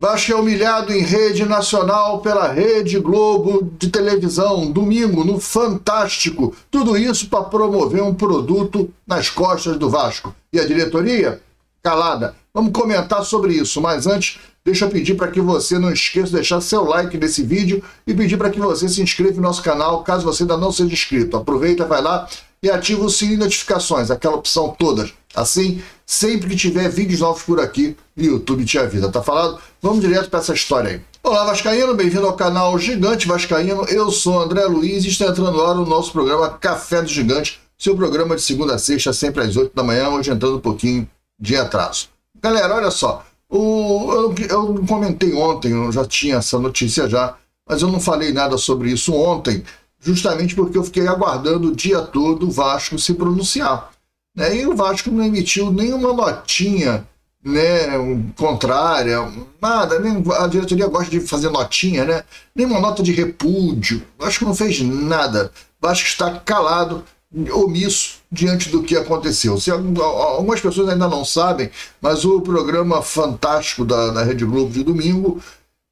Vasco é humilhado em rede nacional pela Rede Globo de televisão, domingo, no Fantástico. Tudo isso para promover um produto nas costas do Vasco. E a diretoria? Calada. Vamos comentar sobre isso, mas antes, deixa eu pedir para que você não esqueça de deixar seu like nesse vídeo e pedir para que você se inscreva no nosso canal, caso você ainda não seja inscrito. Aproveita, vai lá e ativa o sininho de notificações, aquela opção todas. Assim, sempre que tiver vídeos novos por aqui, o YouTube te avisa, tá falado? Vamos direto para essa história aí. Olá, Vascaíno, bem-vindo ao canal Gigante Vascaíno. Eu sou André Luiz e está entrando no ar o nosso programa Café do Gigante, seu programa de segunda a sexta, sempre às 8 da manhã, hoje entrando um pouquinho de atraso. Galera, olha só, eu comentei ontem, eu já tinha essa notícia já, mas eu não falei nada sobre isso ontem, justamente porque eu fiquei aguardando o dia todo o Vasco se pronunciar. E o Vasco não emitiu nenhuma notinha, contrária, nada, nem a diretoria gosta de fazer notinha, nenhuma nota de repúdio. O Vasco não fez nada. O Vasco está calado, omisso diante do que aconteceu. Algumas pessoas ainda não sabem, mas o programa Fantástico da Rede Globo de domingo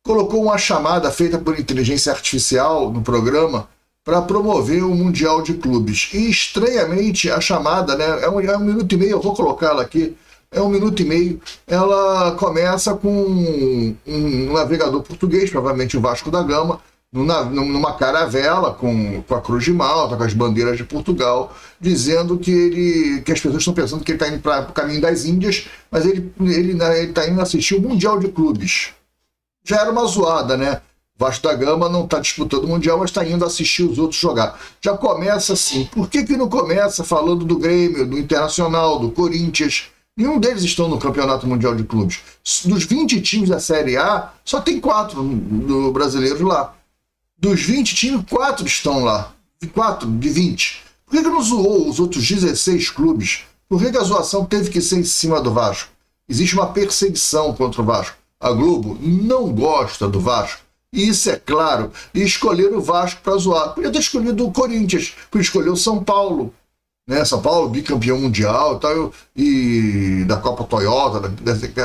colocou uma chamada feita por inteligência artificial no programa para promover o Mundial de Clubes. E, estranhamente, a chamada, é um minuto e meio, eu vou colocá-la aqui, é 1 minuto e meio, ela começa com um navegador português, provavelmente o Vasco da Gama, numa caravela com a Cruz de Malta, com as bandeiras de Portugal, dizendo que as pessoas estão pensando que ele está indo para o caminho das Índias, mas ele está indo assistir o Mundial de Clubes. Já era uma zoada, Vasco da Gama não está disputando o Mundial, mas está indo assistir os outros jogar. Já começa assim. Por que não começa falando do Grêmio, do Internacional, do Corinthians? Nenhum deles estão no Campeonato Mundial de Clubes. Dos 20 times da Série A, só tem 4 do brasileiro lá. Dos 20 times, 4 estão lá. 4 de 20. Por que não zoou os outros 16 clubes? Por que a zoação teve que ser em cima do Vasco? Existe uma perseguição contra o Vasco. A Globo não gosta do Vasco. E isso é claro. E escolheram o Vasco para zoar. Podia ter escolhido o Corinthians. Podia escolher o São Paulo. São Paulo, bicampeão mundial e da Copa Toyota.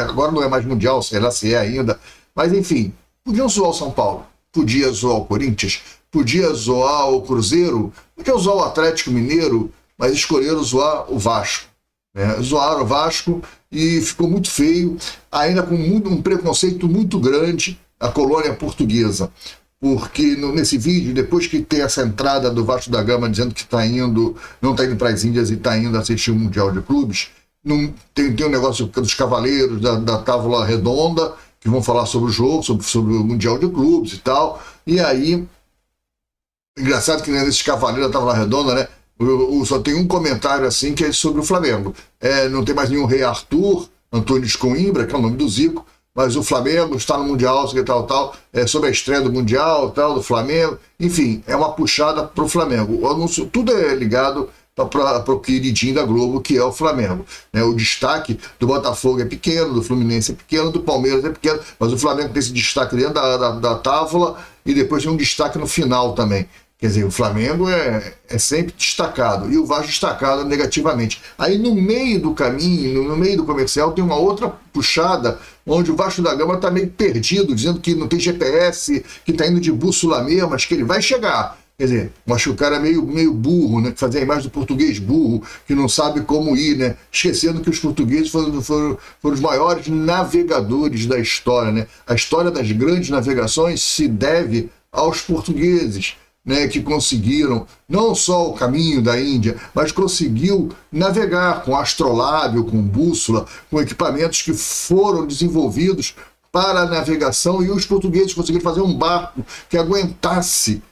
Agora não é mais mundial, sei lá se é ainda. Mas enfim, podiam zoar o São Paulo. Podia zoar o Corinthians. Podia zoar o Cruzeiro. Podia zoar o Atlético Mineiro. Mas escolheram zoar o Vasco. Zoaram o Vasco e ficou muito feio. Ainda com um preconceito muito grande a colônia portuguesa, porque nesse vídeo, depois que tem essa entrada do Vasco da Gama dizendo que não está indo para as Índias e está indo assistir o Mundial de Clubes, tem um negócio dos cavaleiros da Távola Redonda, que vão falar sobre o jogo, sobre o Mundial de Clubes e tal, e aí, engraçado que nesses cavaleiros da Távola Redonda, só tem um comentário assim, que é sobre o Flamengo. Não tem mais nenhum Rei Arthur, Antônio de Coimbra, que é o nome do Zico, mas o Flamengo está no Mundial, sobre a estreia do Mundial, do Flamengo. Enfim, é uma puxada para o Flamengo. O anúncio, tudo é ligado para o queridinho da Globo, que é o Flamengo. O destaque do Botafogo é pequeno, do Fluminense é pequeno, do Palmeiras é pequeno, mas o Flamengo tem esse destaque dentro da tábua e depois tem um destaque no final também. Quer dizer, o Flamengo é sempre destacado e o Vasco destacado negativamente. Aí no meio do caminho, no meio do comercial, tem uma outra puxada onde o Vasco da Gama está meio perdido, dizendo que não tem GPS, que está indo de bússola mesmo, mas que ele vai chegar. Quer dizer, eu acho que o cara é meio burro, que fazia a imagem do português burro, que não sabe como ir, esquecendo que os portugueses foram os maiores navegadores da história. A história das grandes navegações se deve aos portugueses, que conseguiram não só o caminho da Índia, mas conseguiu navegar com astrolábio, com bússola, com equipamentos que foram desenvolvidos para a navegação, e os portugueses conseguiram fazer um barco que aguentasse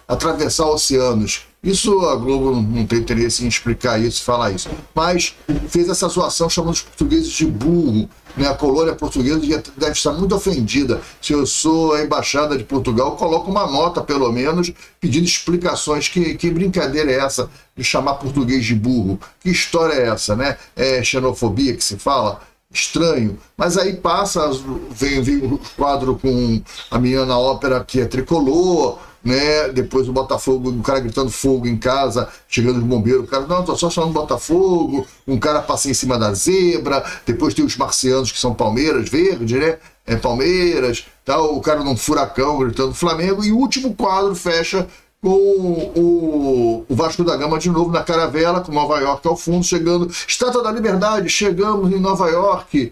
atravessar oceanos. Isso a Globo não tem interesse em explicar isso, falar isso, mas fez essa zoação chamando os portugueses de burro. A colônia portuguesa deve estar muito ofendida. Se eu sou a embaixada de Portugal, coloco uma nota, pelo menos, pedindo explicações. Que brincadeira é essa de chamar português de burro? Que história é essa, É xenofobia que se fala? Estranho. Mas aí passa, vem o quadro com a menina na ópera que é tricolor, né? Depois o Botafogo, o cara gritando fogo em casa, chegando os bombeiros, o cara, não, tô só chamando Botafogo, um cara passa em cima da zebra, depois tem os marcianos que são Palmeiras, verde, né? Palmeiras, tal, o cara num furacão gritando Flamengo, e o último quadro fecha com o Vasco da Gama de novo na caravela, com Nova York ao fundo, chegando, Estátua da Liberdade, chegamos em Nova York,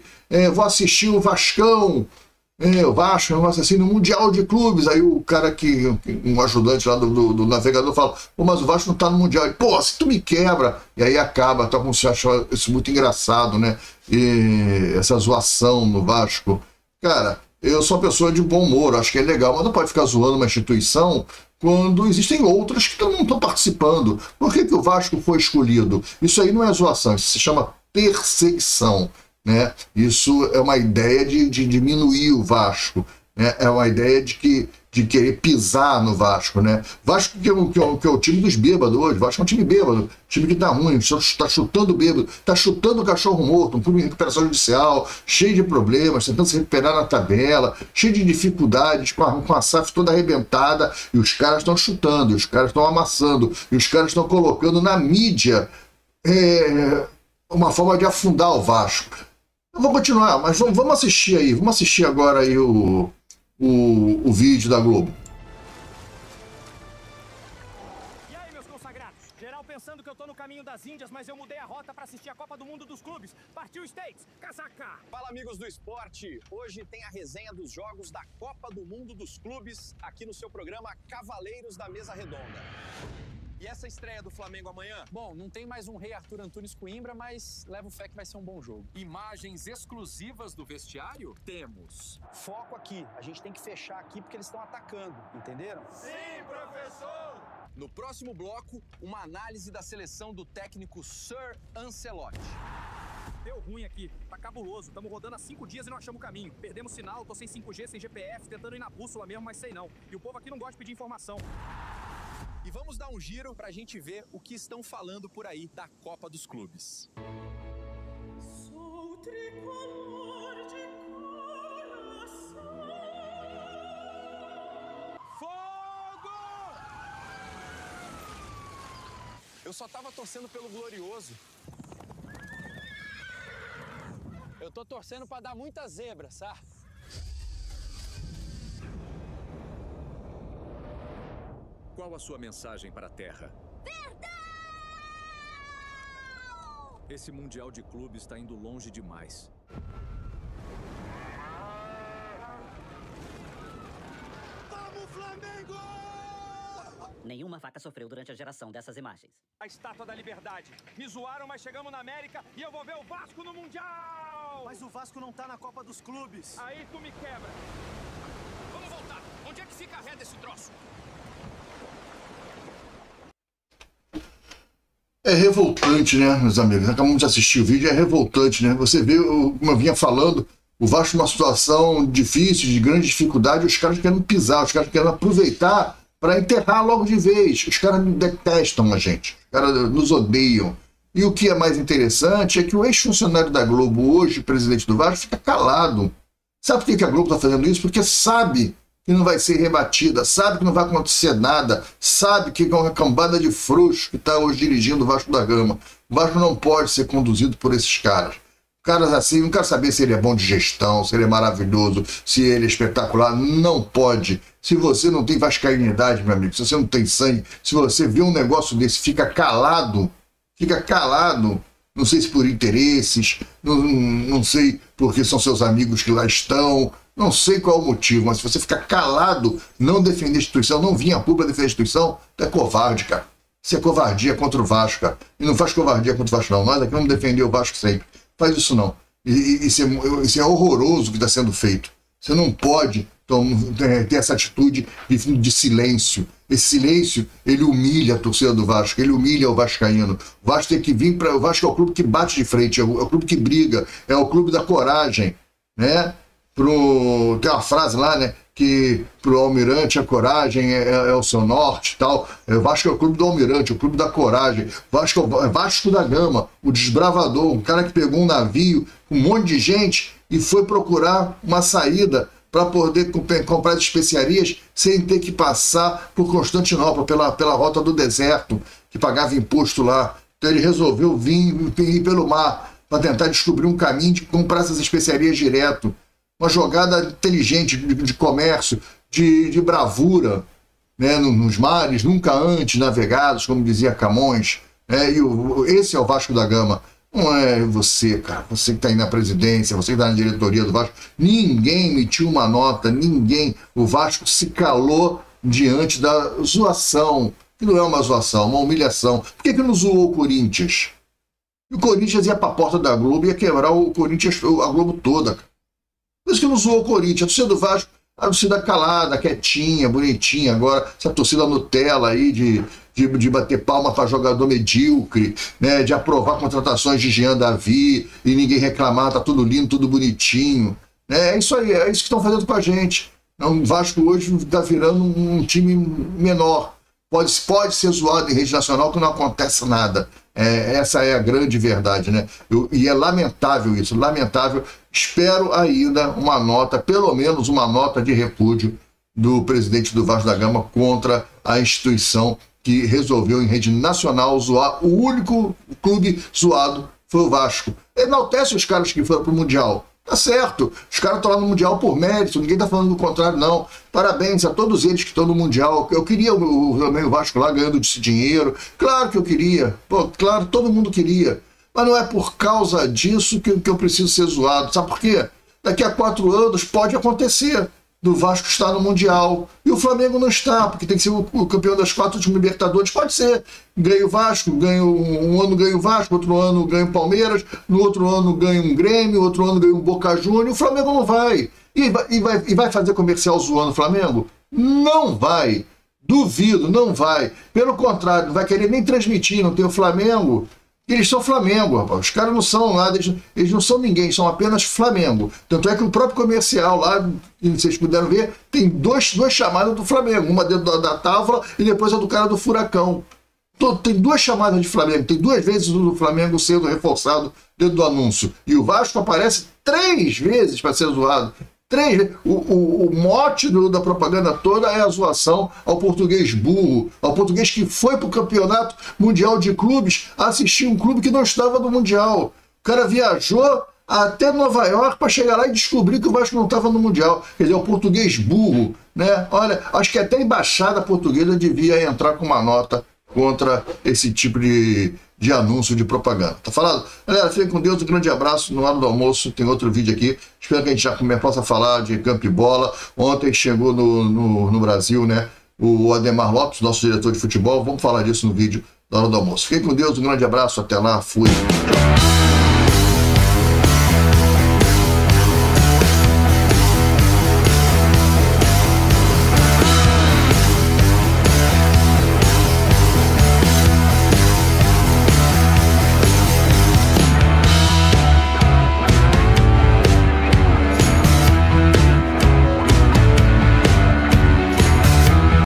vou assistir o Vascão, o Vasco, um assim, no Mundial de Clubes. Aí o cara um ajudante lá do navegador fala, pô, mas o Vasco não tá no Mundial. E, pô, se tu me quebra. E aí acaba, tá como se achou isso muito engraçado, né? E essa zoação no Vasco. Cara, eu sou uma pessoa de bom humor, acho que é legal, mas não pode ficar zoando uma instituição quando existem outras que não estão participando. Por que o Vasco foi escolhido? Isso aí não é zoação, isso se chama perseguição, né? Isso é uma ideia de diminuir o Vasco, né? É uma ideia de querer pisar no Vasco, né? Vasco que é o time dos bêbados hoje. Vasco é um time bêbado, time que tá ruim, está chutando bêbado, está chutando cachorro morto, um clube em recuperação judicial, cheio de problemas, tentando se recuperar na tabela, cheio de dificuldades, com a SAF toda arrebentada, e os caras estão chutando, e os caras estão amassando, e os caras estão colocando na mídia uma forma de afundar o Vasco. Eu vou continuar, mas vamos assistir aí, vamos assistir agora aí o vídeo da Globo. E aí, meus consagrados? Geral pensando que eu tô no caminho das Índias, mas eu mudei a rota pra assistir a Copa do Mundo dos Clubes. Partiu States, casaca! Fala, amigos do esporte! Hoje tem a resenha dos jogos da Copa do Mundo dos Clubes aqui no seu programa Cavaleiros da Mesa Redonda. E essa estreia do Flamengo amanhã? Bom, não tem mais um Rei Arthur Antunes Coimbra, mas levo fé que vai ser um bom jogo. Imagens exclusivas do vestiário? Temos. Foco aqui. A gente tem que fechar aqui porque eles estão atacando. Entenderam? Sim, professor! No próximo bloco, uma análise da seleção do técnico Sir Ancelotti. Deu ruim aqui, tá cabuloso. Tamo rodando há 5 dias e não achamos o caminho. Perdemos sinal, tô sem 5G, sem GPS, tentando ir na bússola mesmo, mas sei não. E o povo aqui não gosta de pedir informação. E vamos dar um giro pra gente ver o que estão falando por aí da Copa dos Clubes. Sou tricolor de coração. Fogo! Eu só tava torcendo pelo glorioso. Eu tô torcendo pra dar muita zebra, sabe? Qual a sua mensagem para a Terra? Perdão! Esse Mundial de Clubes está indo longe demais. Vamos, Flamengo! Nenhuma vaca sofreu durante a geração dessas imagens. A Estátua da Liberdade. Me zoaram, mas chegamos na América e eu vou ver o Vasco no Mundial! Mas o Vasco não tá na Copa dos Clubes. Aí tu me quebra. Vamos voltar. Onde é que fica a ré desse troço? É revoltante, né, meus amigos? Acabamos de assistir o vídeo, é revoltante, né? Você vê, como eu vinha falando, o Vasco numa situação difícil, de grande dificuldade, os caras querendo pisar, os caras querendo aproveitar para enterrar logo de vez. Os caras detestam a gente, os caras nos odeiam. E o que é mais interessante é que o ex-funcionário da Globo, hoje presidente do Vasco, fica calado. Sabe por que a Globo está fazendo isso? Porque sabe que não vai ser rebatida, sabe que não vai acontecer nada, sabe que é uma cambada de frouxo que está hoje dirigindo o Vasco da Gama. O Vasco não pode ser conduzido por esses caras. Caras assim, não quero saber se ele é bom de gestão, se ele é maravilhoso, se ele é espetacular. Não pode. Se você não tem vascainidade, meu amigo, se você não tem sangue, se você vê um negócio desse, fica calado, não sei se por interesses, não sei porque são seus amigos que lá estão, não sei qual o motivo, mas se você ficar calado, não defender a instituição, não vir a público defender a instituição, tu é covarde, cara. Isso é covardia contra o Vasco, cara. E não faz covardia contra o Vasco, não. Nós aqui vamos defender o Vasco sempre. Faz isso não. Isso é horroroso o que está sendo feito. Você não pode ter essa atitude de silêncio. Esse silêncio, ele humilha a torcida do Vasco, ele humilha o vascaíno. O Vasco tem que vir para... O Vasco é o clube que bate de frente, é o clube que briga, é o clube da coragem, né? Tem uma frase lá, né? Que pro Almirante a coragem é o seu norte e tal. O Vasco é o clube do Almirante, o clube da coragem. Vasco da Gama, o desbravador, o cara que pegou um navio com um monte de gente e foi procurar uma saída para poder comprar as especiarias sem ter que passar por Constantinopla, pela rota do deserto, que pagava imposto lá. Então ele resolveu ir pelo mar para tentar descobrir um caminho de comprar essas especiarias direto. Uma jogada inteligente de comércio, de bravura, né, nos mares nunca antes navegados, como dizia Camões. Esse é o Vasco da Gama. Não é você, cara, você que está aí na presidência, você que está na diretoria do Vasco. Ninguém emitiu uma nota, ninguém. O Vasco se calou diante da zoação, que não é uma zoação, uma humilhação. Por que não zoou o Corinthians? E o Corinthians ia para a porta da Globo e ia quebrar o Corinthians, a Globo toda. Por isso que não zoou o Corinthians. A torcida do Vasco, a torcida calada, quietinha, bonitinha. Agora, essa torcida Nutella aí de bater palma para jogador medíocre, né, de aprovar contratações de Jean Davi e ninguém reclamar, tá tudo lindo, tudo bonitinho. É isso aí, é isso que estão fazendo com a gente. O Vasco hoje está virando um time menor. Pode ser zoado em rede nacional que não acontece nada. Essa é a grande verdade, né? E é lamentável isso, lamentável. Espero ainda uma nota, pelo menos uma nota de repúdio do presidente do Vasco da Gama contra a instituição que resolveu em rede nacional zoar. O único clube zoado foi o Vasco. Enaltece os caras que foram pro Mundial. Tá certo, os caras estão lá no Mundial por mérito, ninguém tá falando do contrário, não. Parabéns a todos eles que estão no Mundial. Eu queria o Vasco lá ganhando esse dinheiro. Claro que eu queria. Pô, claro, todo mundo queria. Mas não é por causa disso que eu preciso ser zoado. Sabe por quê? Daqui a 4 anos pode acontecer do Vasco estar no Mundial. E o Flamengo não está, porque tem que ser o campeão das 4 últimas Libertadores. Pode ser. Ganha o Vasco, um ano ganha o Vasco, outro ano ganha o Palmeiras, no outro ano ganha um Grêmio, outro ano ganha um Boca Juniors. O Flamengo não vai. E vai fazer comercial zoando o Flamengo? Não vai. Duvido, não vai. Pelo contrário, não vai querer nem transmitir, não tem o Flamengo. Eles são Flamengo, rapaz. Os caras não são nada, eles não são ninguém, são apenas Flamengo. Tanto é que o próprio comercial lá, vocês puderam ver, tem duas chamadas do Flamengo. Uma dentro da tábua e depois a do cara do Furacão. Tem 2 chamadas de Flamengo, tem 2 vezes o Flamengo sendo reforçado dentro do anúncio. E o Vasco aparece 3 vezes para ser zoado. 3 vezes. O mote da propaganda toda é a zoação ao português burro, ao português que foi para o Campeonato Mundial de Clubes assistir um clube que não estava no Mundial. O cara viajou até Nova York para chegar lá e descobrir que o Vasco não estava no Mundial. Quer dizer, o português burro, né? Olha, acho que até a embaixada portuguesa devia entrar com uma nota contra esse tipo de anúncio, de propaganda. Tá falado? Galera, fiquem com Deus, um grande abraço. No hora do almoço tem outro vídeo aqui. Espero que a gente já possa falar de campo e bola. Ontem chegou no Brasil, né, o Ademar Lopes, nosso diretor de futebol. Vamos falar disso no vídeo da hora do almoço. Fiquem com Deus, um grande abraço. Até lá, fui. Tchau.